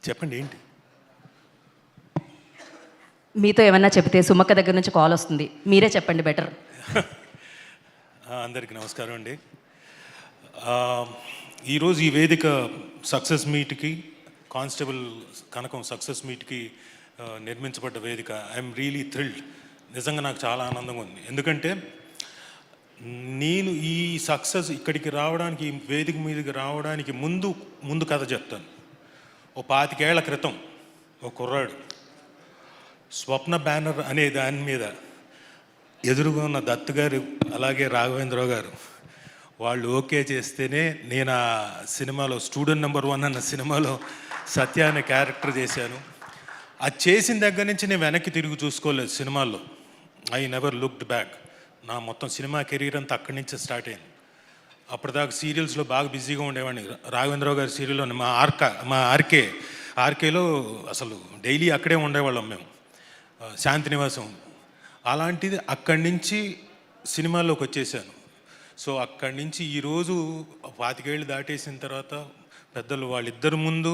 చెప్పండి ఏంటి? మీతో ఏమన్నా చెప్తే సుమక్క దగ్గర నుంచి కాల్ వస్తుంది, మీరే చెప్పండి బెటర్. అందరికీ నమస్కారం అండి. ఈరోజు ఈ వేదిక సక్సెస్ మీట్కి, కానిస్టేబుల్ కనకం సక్సెస్ మీట్కి నిర్మించబడ్డ వేదిక. I'm really thrilled. నిజంగా నాకు చాలా ఆనందంగా ఉంది. ఎందుకంటే నేను ఈ సక్సెస్ ఇక్కడికి రావడానికి, ఈ వేదిక మీదకి రావడానికి ముందు కథ చెప్తాను. ఓ 25 ఏళ్ల క్రితం ఓ కుర్రాడు స్వప్న బ్యానర్ అనే దాని మీద ఎదురుగా ఉన్న దత్తు గారు అలాగే రాఘవేంద్రరావు గారు వాళ్ళు ఓకే చేస్తేనే నేను ఆ సినిమాలో స్టూడెంట్ నెంబర్ 1 అన్న సినిమాలో సత్య అనే క్యారెక్టర్ చేశాను. అది చేసిన దగ్గర నుంచి నేను వెనక్కి తిరిగి చూసుకోలేదు సినిమాల్లో. I never looked back. నా మొత్తం సినిమా కెరీర్ అంతా అక్కడి నుంచే స్టార్ట్ అయింది. అప్పటిదాకా సీరియల్స్లో బాగా బిజీగా ఉండేవాడిని. రాఘవేంద్రరావు గారి సీరియల్లో మా ఆర్కేలో అసలు డైలీ అక్కడే ఉండేవాళ్ళం మేము, శాంతి నివాసం. అలాంటిది అక్కడి నుంచి సినిమాల్లోకి వచ్చేసాను. సో అక్కడి నుంచి ఈరోజు 25 ఏళ్ళు దాటేసిన తర్వాత పెద్దలు వాళ్ళిద్దరి ముందు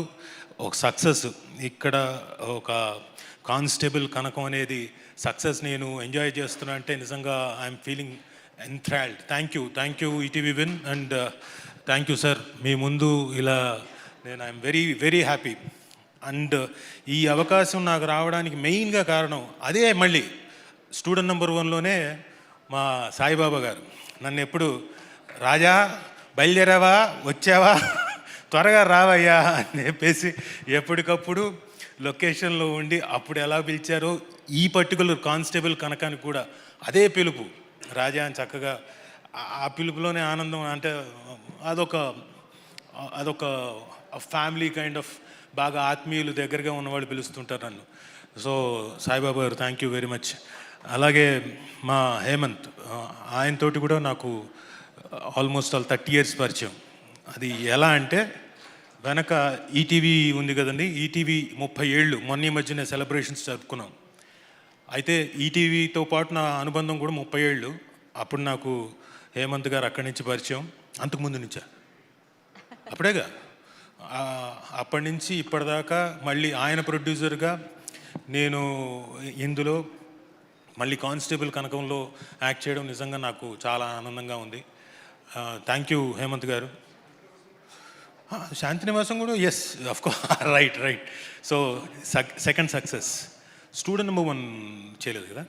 ఒక సక్సెస్, ఇక్కడ ఒక కానిస్టేబుల్ కనకం అనేది సక్సెస్ నేను ఎంజాయ్ చేస్తున్నా అంటే నిజంగా I'm feeling enthralled. Thank you ETV win, and thank you sir. మీ ముందు ఇలా నేను I'm very very happy. And ఈ అవకాశం నాకు రావడానికి మెయిన్గా కారణం అదే, మళ్ళీ స్టూడెంట్ నెంబర్ 1లోనే మా సాయిబాబా గారు నన్ను ఎప్పుడు రాజా బయలుదేరావా, వచ్చావా, త్వరగా రావయ్యా అని చెప్పేసి ఎప్పటికప్పుడు లొకేషన్లో ఉండి అప్పుడు ఎలా పిలిచారో ఈ పర్టికులర్ కానిస్టేబుల్ కనకానికి కూడా అదే పిలుపు, రాజా అని చక్కగా ఆ పిలుపులోనే ఆనందం. అంటే అదొక ఫ్యామిలీ కైండ్ ఆఫ్, బాగా ఆత్మీయులు దగ్గరగా ఉన్నవాళ్ళు పిలుస్తుంటారు నన్ను. సో సాయిబాబా గారు థ్యాంక్ యూ వెరీ మచ్. అలాగే మా హేమంత్, ఆయనతోటి కూడా నాకు ఆల్మోస్ట్ 30 years పరిచయం. అది ఎలా అంటే వెనక ఈటీవీ ఉంది కదండి, ఈటీవీ 30 ఏళ్ళు మొన్న ఈ మధ్యనే సెలబ్రేషన్స్ జరుపుకున్నాం. అయితే ఈటీవీతో పాటు నా అనుబంధం కూడా 30 ఏళ్ళు. అప్పుడు నాకు హేమంత్ గారు అక్కడి నుంచి పరిచయం. అంతకుముందు నుంచా? అప్పుడేగా. అప్పటి నుంచి ఇప్పటిదాకా మళ్ళీ ఆయన ప్రొడ్యూసర్గా నేను ఇందులో మళ్ళీ కానిస్టేబుల్ కనకంలో యాక్ట్ చేయడం నిజంగా నాకు చాలా ఆనందంగా ఉంది. థ్యాంక్ యూ హేమంత్ గారు. శాంతి నివాసం కూడా yes of course, right. So second success. Student number 1 చేయలేదు కదా,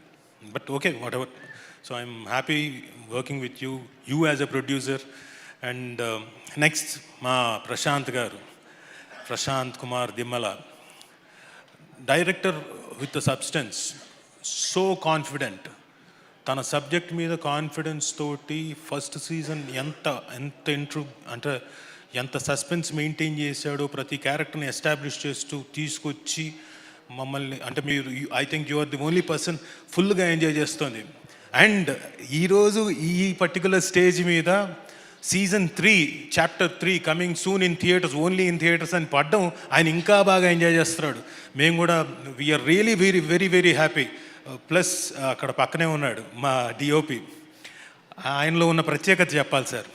but okay, whatever. So I'm happy working with you as a producer. And next మా Prashanth Kumar Dimmala, director with substance, so confident. తన సబ్జెక్ట్ మీద confidence తోటి first season ఎంత suspense maintain చేశాడో, ప్రతి క్యారెక్టర్ని ఎస్టాబ్లిష్ చేస్తూ తీసుకొచ్చి మమ్మల్ని, అంటే మీరు, I think you are the only person ఫుల్గా ఎంజాయ్ చేస్తుంది. అండ్ ఈరోజు ఈ పర్టికులర్ స్టేజ్ మీద season 3 Chapter 3 coming soon in theatres, only in theatres అని పడ్డం, ఆయన ఇంకా బాగా ఎంజాయ్ చేస్తున్నాడు. మేము కూడా we're really very very very happy. Plus అక్కడ పక్కనే ఉన్నాడు మా డిఓపి. ఆయనలో ఉన్న ప్రత్యేకత చెప్పాలి సార్.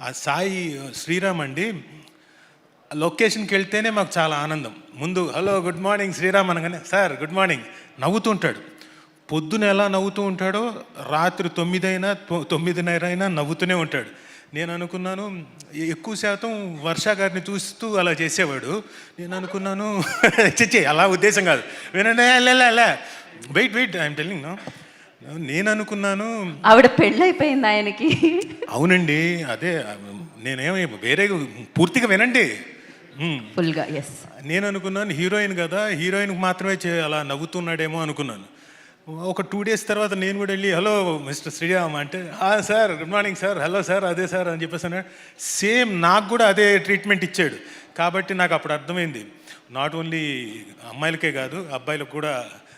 ఆ సాయి శ్రీరామ్ అండి, లొకేషన్కి వెళ్తేనే మాకు చాలా ఆనందం. ముందు హలో గుడ్ మార్నింగ్ శ్రీరామ్ అనగానే సార్ గుడ్ మార్నింగ్ నవ్వుతుంటాడు. పొద్దున ఎలా నవ్వుతూ ఉంటాడో రాత్రి 9 అయినా 9:30 అయినా నవ్వుతూనే ఉంటాడు. నేను అనుకున్నాను ఎక్కువ శాతం వర్ష గారిని చూస్తూ అలా చేసేవాడు. నేను అనుకున్నాను చచ్చే అలా ఉద్దేశం కాదు, వినండి వెయిట్ ఐఎమ్ టెల్లింగ్ నో. నేను అనుకున్నాను ఆవిడ పెళ్ళైపోయింది ఆయనకి. అవునండి, అదే నేనేమి వేరే, పూర్తిగా వినండి ఫుల్గా. ఎస్, నేను అనుకున్నాను హీరోయిన్ కదా, హీరోయిన్కి మాత్రమే అలా నవ్వుతున్నాడేమో అనుకున్నాను. ఒక 2 days తర్వాత నేను కూడా వెళ్ళి హలో మిస్టర్ శ్రీరామ్ అంటే sir good morning sir, hello sir, అదే సార్ అని చెప్పేసి అన్నాడు. సేమ్ నాకు కూడా అదే ట్రీట్మెంట్ ఇచ్చాడు. కాబట్టి నాకు అప్పుడు అర్థమైంది, నాట్ ఓన్లీ అమ్మాయిలకే కాదు అబ్బాయిలకు కూడా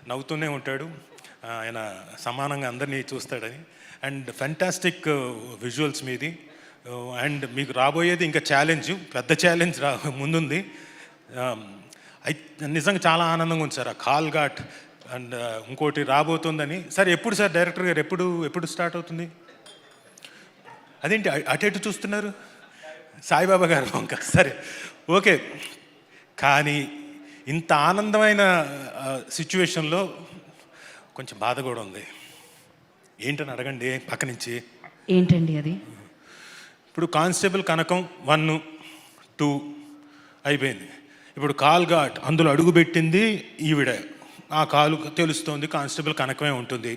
నవ్వుతూనే ఉంటాడు ఆయన, సమానంగా అందరినీ చూస్తాడని. అండ్ ఫెంటాస్టిక్ విజువల్స్ మీది. అండ్ మీకు రాబోయేది ఇంకా పెద్ద ఛాలెంజ్ ముందుంది. నిజంగా చాలా ఆనందంగా ఉంది సార్. ఆ కాల్ ఘాట్ అండ్ ఇంకోటి రాబోతుందని. సార్ ఎప్పుడు సార్ డైరెక్టర్ గారు ఎప్పుడు స్టార్ట్ అవుతుంది? అదేంటి అటు చూస్తున్నారు? సాయిబాబా గారు ఇంకా సరే ఓకే. కానీ ఇంత ఆనందమైన సిచ్యువేషన్లో కొంచెం బాధ కూడా ఉంది. ఏంటని అడగండి పక్క నుంచి. ఏంటండి అది? ఇప్పుడు కానిస్టేబుల్ కనకం 1, 2 అయిపోయింది. ఇప్పుడు కాల్ ఘాట్ అందులో అడుగుపెట్టింది ఈవిడ. ఆ కాలు తెలుస్తోంది కానిస్టేబుల్ కనకమే ఉంటుంది.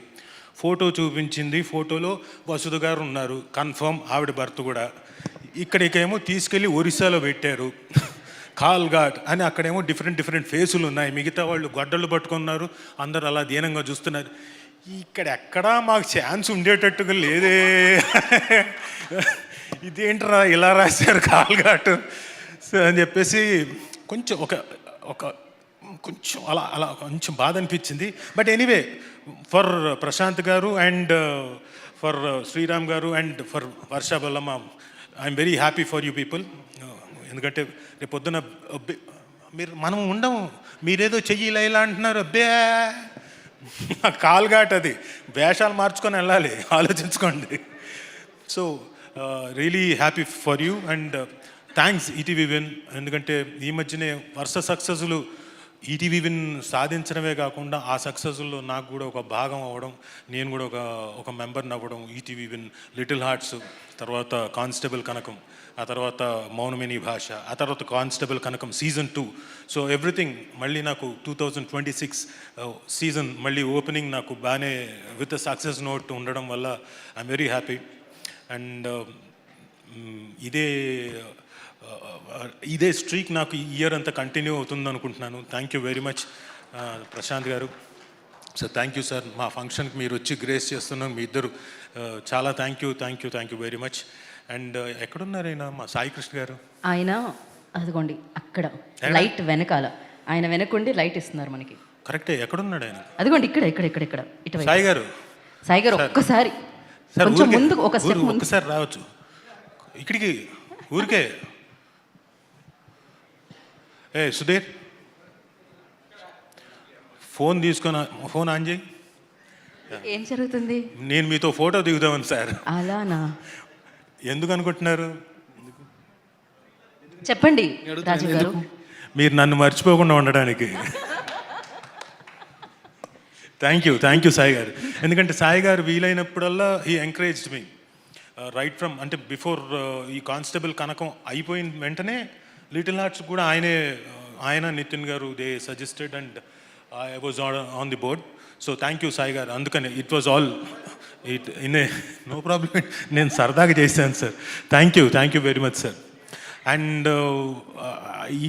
ఫోటో చూపించింది, ఫోటోలో వసుధ గారు ఉన్నారు, కన్ఫర్మ్ ఆవిడ భర్త కూడా. ఇక్కడికేమో తీసుకెళ్ళి ఒరిస్సాలో పెట్టారు కాల్ ఘాట్ అని. అక్కడేమో డిఫరెంట్ ఫేసులు ఉన్నాయి, మిగతా వాళ్ళు గొడ్డళ్ళు పట్టుకున్నారు, అందరూ అలా దీనంగా చూస్తున్నారు. ఇక్కడ ఎక్కడా మాకు ఛాన్స్ ఉండేటట్టుగా లేదే ఇదేంట్రా ఇలా రాశారు కాల్ ఘాట్ అని చెప్పేసి కొంచెం కొంచెం అలా కొంచెం బాధ అనిపించింది. బట్ ఎనీవే, ఫర్ ప్రశాంత్ గారు అండ్ ఫర్ శ్రీరామ్ గారు అండ్ ఫర్ వర్షా Bollamma, I'm very happy for you people. ఎందుకంటే రేపు పొద్దున మనం ఉండము, మీరేదో చెయ్యి ఇలా అంటున్నారు. అబ్బే కాల్ ఘాట్ అది, వేషాలు మార్చుకొని వెళ్ళాలి, ఆలోచించుకోండి. So really happy for you and thanks ETV win. ఎందుకంటే ఈ మధ్యనే వరుస సక్సెస్లు ఈటీవీ విన్ సాధించడమే కాకుండా ఆ సక్సెస్లో నాకు కూడా ఒక భాగం అవ్వడం, నేను కూడా ఒక మెంబర్ని అవ్వడం. ఈటీవీ విన్, లిటిల్ హార్ట్స్, తర్వాత కానిస్టేబుల్ కనకం, ఆ తర్వాత మౌనమిని భాష, ఆ తర్వాత కానిస్టేబుల్ కనకం సీజన్ 2. సో ఎవ్రీథింగ్ మళ్ళీ నాకు 2026 సీజన్ మళ్ళీ ఓపెనింగ్ నాకు బాగానే విత్ సక్సెస్ నోట్ ఉండడం వల్ల ఐఎమ్ వెరీ హ్యాపీ. అండ్ ఇదే స్ట్రీక్ నాకు ఈ ఇయర్ అంతా కంటిన్యూ అవుతుంది అనుకుంటున్నాను. Thank you very much Prashanth garu. Sir thank you sir, మా ఫంక్షన్కి మీరు వచ్చి గ్రేస్ చేస్తున్నాను మీ ఇద్దరు. చాలా thank you very much. And ఎక్కడున్నారు ఆయన, మా సాయి కృష్ణ గారు? ఆయన అదిగోండి అక్కడ లైట్ వెనకాల, ఆయన వెనకుండి లైట్ ఇస్తున్నారు మనకి. కరెక్టే, ఎక్కడున్నాడు ఆయన? అదిగోండి ఇక్కడ ఇటు సాయి గారు. సాయి గారు ఒక్కసారి సార్ కొంచెం ముందు, ఒక స్టెప్ ముందు ఒక్కసారి రావచ్చు ఇక్కడికి ఊరికే. సుధీర్, ఫోన్ తీసుకొని ఫోన్ ఆన్ చేయి. ఏం జరుగుతుంది? నేను మీతో ఫోటో దిగుదామని సార్. అలానా? ఎందుకు అనుకుంటున్నారు? చెప్పండి రాజు గారు. మీరు నన్ను మర్చిపోకుండా ఉండడానికి. థ్యాంక్ యూ సాయి గారు. ఎందుకంటే సాయి గారు వీలైనప్పుడల్లా he encouraged me right from, అంటే బిఫోర్ ఈ కానిస్టేబుల్ కనకం అయిపోయిన వెంటనే లిటిల్ హార్ట్స్ కూడా ఆయన Nithin garu they suggested and I was on the board. So thank you Sai garu. అందుకని it was all no problem, నేను సరదాగా చేశాను sir. Thank you very much sir. And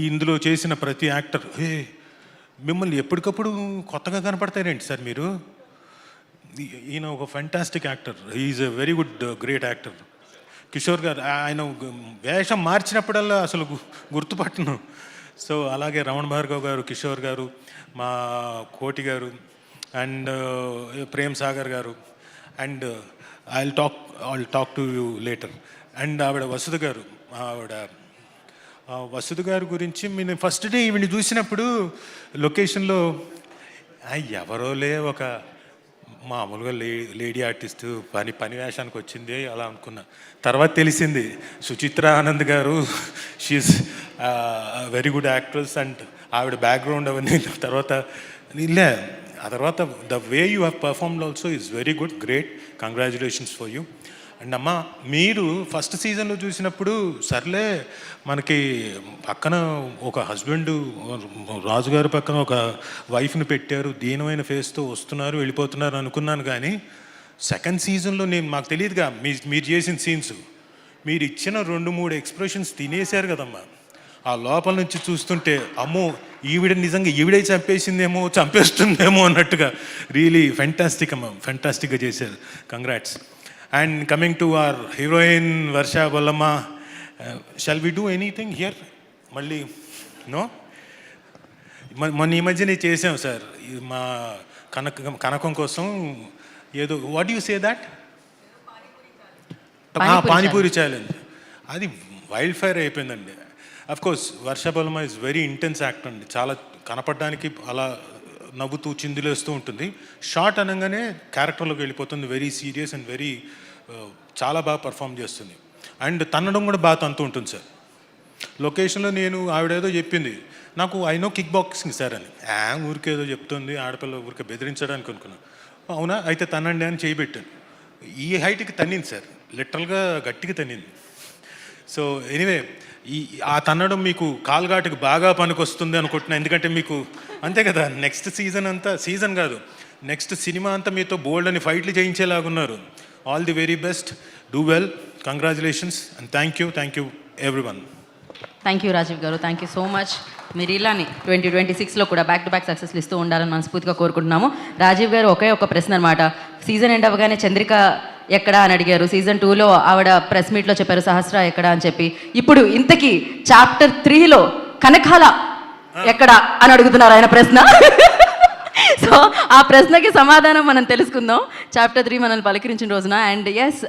ఇందులో చేసిన ప్రతి యాక్టర్, మిమ్మల్ని ఎప్పటికప్పుడు కొత్తగా కనపడతారేంటి సార్ మీరు? ఈయన ఒక fantastic actor, is a very good great actor. Kishore గారు, ఆయన వేషం మార్చినప్పుడల్లా అసలు గుర్తుపట్టను. సో అలాగే రమణ భార్గవ్ గారు, కిషోర్ గారు, మా కోటి గారు అండ్ ప్రేమ్ సాగర్ గారు. And I'll talk to you later. And ఆవిడ వసుధ గారు, వసుధ గారి గురించి నేను ఫస్ట్ డే ఈవిని చూసినప్పుడు లొకేషన్లో ఎవరోలే ఒక మామూలుగా లేడీ ఆర్టిస్టు పని వేషానికి వచ్చింది అలా అనుకున్నా. తర్వాత తెలిసింది Suchitra Anand garu, she's very good actress and ఆవిడ బ్యాక్గ్రౌండ్ అవన్నీ. ఆ తర్వాత the way you have performed also is very good, great, congratulations for you. And అమ్మ, మీరు ఫస్ట్ సీజన్లో చూసినప్పుడు సర్లే మనకి పక్కన ఒక హస్బెండ్, రాజుగారి పక్కన ఒక వైఫ్ని పెట్టారు, దీనమైన ఫేస్తో వస్తున్నారు వెళ్ళిపోతున్నారు అనుకున్నాను. కానీ సెకండ్ సీజన్లో మాకు తెలియదుగా మీరు చేసిన సీన్స్, మీరు ఇచ్చిన 2-3 ఎక్స్ప్రెషన్స్ తినేశారు కదమ్మా. ఆ లోపల నుంచి చూస్తుంటే అమ్మో నిజంగా ఈవిడే చంపేస్తుందేమో అన్నట్టుగా రియలీ ఫెంటాస్టిక్ అమ్మ, ఫెంటాస్టిక్గా చేశారు. Congrats. And coming to our heroine Varsha Bollamma, shall we do anything here? Malli no? మొన్న ఈ మధ్యనే చేసాం సార్ మా కనకం కోసం ఏదో, what you say that, panipuri challenge. అది వైల్డ్ ఫైర్ అయిపోయిందండి. Of course Varsha Bollamma is very intense actor అండి. చాలా కనపడడానికి అలా నవ్వుతూ చిందులేస్తూ ఉంటుంది. షార్ట్ అనగానే క్యారెక్టర్లోకి వెళ్ళిపోతుంది, వెరీ సీరియస్ అండ్ చాలా బాగా పర్ఫామ్ చేస్తుంది. అండ్ తన్నడం కూడా బాగా తంతూ ఉంటుంది సార్. లొకేషన్లో నేను ఆవిడేదో చెప్పింది, నాకు I know kick boxing sir అని. ఊరికేదో చెప్తుంది ఆడపిల్ల, ఊరికే బెదిరించడానికి అనుకున్నాను. అవునా అయితే తనండి అని చేయబెట్టాను. ఈ హైట్కి తన్నింది సార్, లిటరల్గా గట్టిగా తన్నింది. సో ఎనీవే, ఆ తన్నడం మీకు కాల్ఘాటుకి బాగా పనికొస్తుంది అనుకుంటున్నా. ఎందుకంటే మీకు అంతే కదా, నెక్స్ట్ సీజన్ అంతా, సీజన్ కాదు నెక్స్ట్ సినిమా అంతా మీతో బోల్డ్ అని ఫైట్లు చేయించేలాగున్నారు. All the very best, do well, congratulations and thank you everyone. Thank you Rajiv garu, thank you so much. మీరు ఇలానే 2026లో కూడా బ్యాక్ టు బ్యాక్ సక్సెస్లు ఇస్తూ ఉండాలని మనస్ఫూర్తిగా కోరుకుంటున్నాము. రాజీవ్ గారు ఒకే ఒక ప్రశ్న అనమాట, సీజన్ ఎండ్ అవ్వగానే చంద్రిక ఎక్కడా అని అడిగారు. సీజన్ 2లో ఆవిడ ప్రెస్ మీట్లో చెప్పారు సహస్ర ఎక్కడా అని చెప్పి. ఇప్పుడు ఇంతకీ చాప్టర్ 3లో కనకాల ఎక్కడా అని అడుగుతున్నారు ఆయన ప్రశ్న. సో ఆ ప్రశ్నకి సమాధానం మనం తెలుసుకుందాం చాప్టర్ 3 మనల్ని పలకరించిన రోజున. And yes